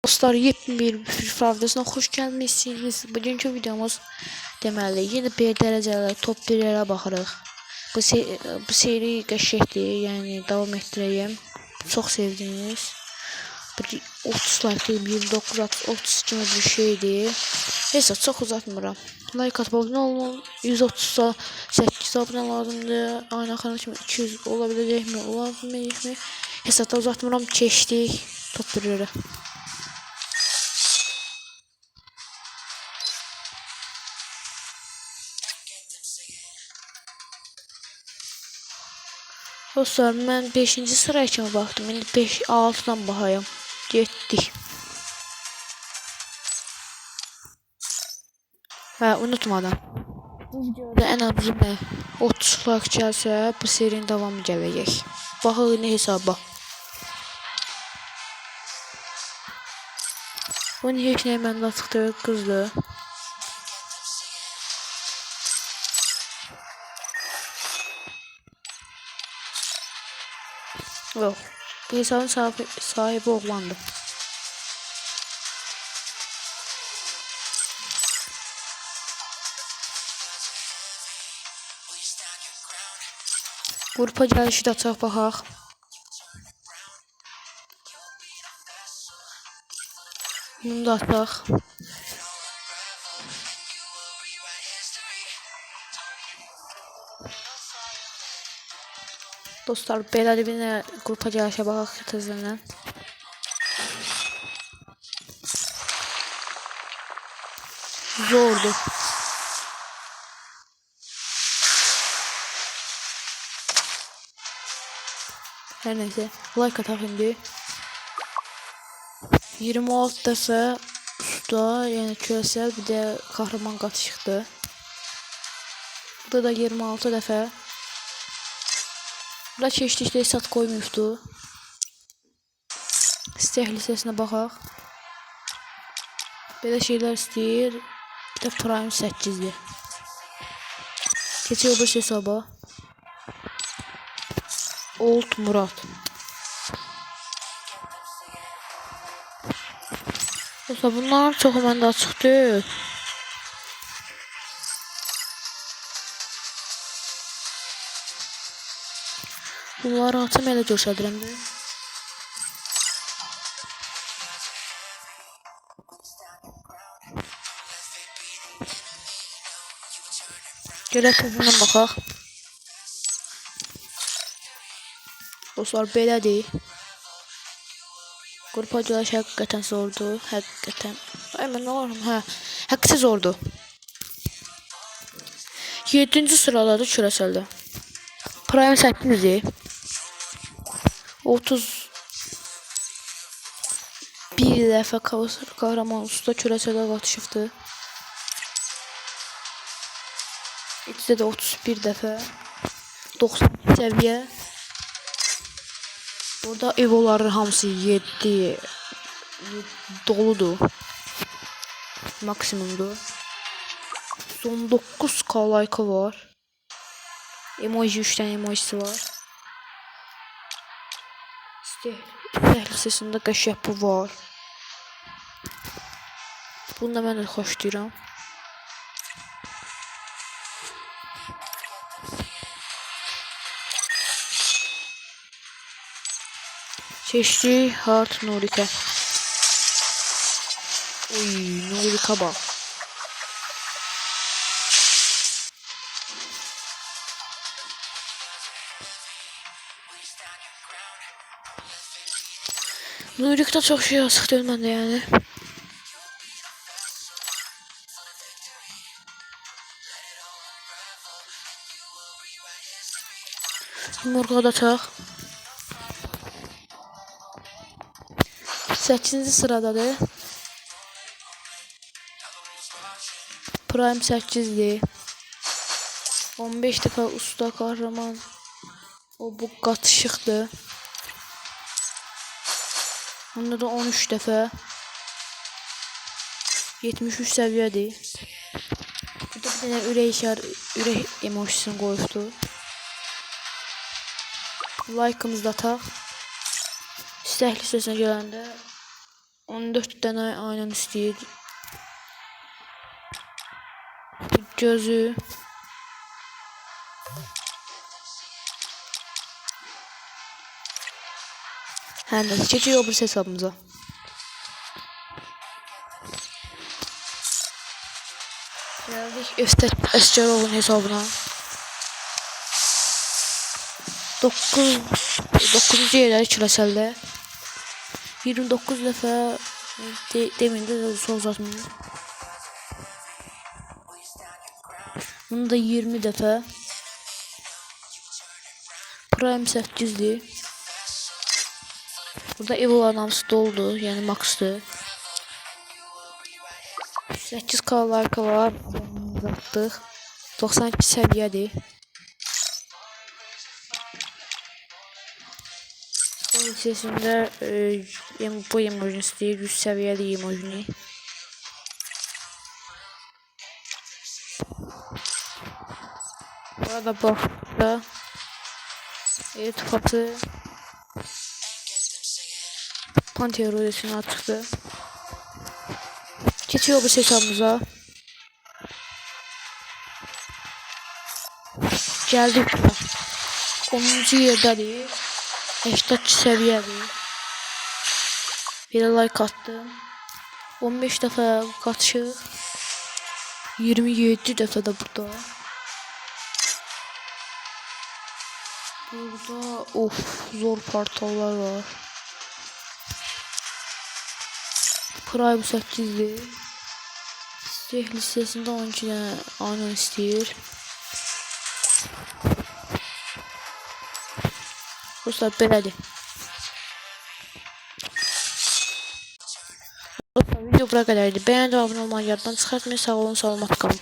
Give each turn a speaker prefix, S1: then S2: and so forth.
S1: Dostlar, yepyeni bir Favdasına xoş gəlmişsiniz. Bugünkü videomuz deməli yeni bir dərəcələr top 1-lərə baxırıq. Bu seri qəşəngdir, yəni davam etdirəyim. Çox sevdiniz. 30 like, 29 30 kimi bir şeydir. Neyse, çox uzatmıram. Like atıp abunə olun. 138 abunə lazımdır. Aynı axırına kimi 200 ola biləcəkmi, ola bilməyəcəkmi? Hesabda uzatmıram, keçdik top 1-lərə. Dostlar, mən 5-ci sıraya kimi baxdım. İndi 5-6-dan baxayım. Getdik. Hə, unutmadan. Bu videoda ən azı 30 like gəlsə, bu serinin davamı gələcək. Baxın nə hesaba. Bunun heç nəyə məndə açıqdır, qızdır. Yox, bu hesabın sahibi oğlandı. Qrupa gəlişi də açaq baxaq. Bunu da açaq. Dostlar, belə bir qrupa gəlişə baxaq tezdən. Zordur. Hər neyse, like ataq indi. 26 dəfə suda, yəni küresel, bir də kahraman qatışıqdır. Burada da 26 dəfə. Burada keçdikdə sat qoymuşdu. İstək listəsinə baxaq. Belə şeylər istəyir. Bir də Prime 8'dir. Keçək bu hesaba. Old Murat. Dostlar, bunlar çoxu məndə açıqdır. Bunları açım, elə göstərirəm də. Gələk bundan baxaq. Dostlar, belədir. Qrupa gəliş həqiqətən zordur. Həqiqətən. Ay, mən nə olarım? Hə, həqiqətən zordur. 7-ci sıradadır küresəldə. Prime 8'dir. 31 dəfə kahraman usta küresəldə qatışıbdır. İkisi də 31 dəfə. 90 səviyyə. Burada evoların hamısı 7 doludur. Maksimumdur. Son 9k like'ı var. Emoji 3 tane emojisi var. İstək listəsində qəşəng bu var. Bunu da mən də xoşlayıram. Keçdi Hard Nurika. Oy, Nurika bak. Nurik'da çok şey yazık değil məndə yəni. Murqada çaq. 8-ci sıradadır. Prime 8'dir. 15 dəfə usta kahraman. O bu qatışıqdır. Onda da 13 dəfə. 73 səviyyədir. Burada bir dənə ürək emojisini qoyubdu. Like'ımızı da ataq. İstək listəsinə gələndə 14 dənə aynen istəyir. Gözü. Həm də keçiyor bu hesabımıza. Geldik Əsgərovun hesabına. 9. yerləri küləsəldə. 29 dəfə demin də sol uzatmayın. Bunu da 20 dəfə. Prime 8'dir. Burada Evo'ların hamısı doldu, yəni maxdır. 8K like var. Uzatdıq. 92 səviyyədir. Bunun içerisinde bu emojini istəyir. 100 səviyyəli emojini. Burada baxda Tufatı Pantheon rodesini açıqdı. Keçiyor bu hesabımıza. Geldik. 10. yerdədir. 82 səviyyədir. Bir de like attım. 15 dəfə qaçıq. 27 dəfə də burada. Burada zor portallar var. Prime 8'dir. İstək listesində 12 dənə aynen istəyir. Dostlar belədir. Dostlar video bura qədərdir. Beğenib abunə olmayı yaddan çıxartmayın. Sağ olun, salamat qalın.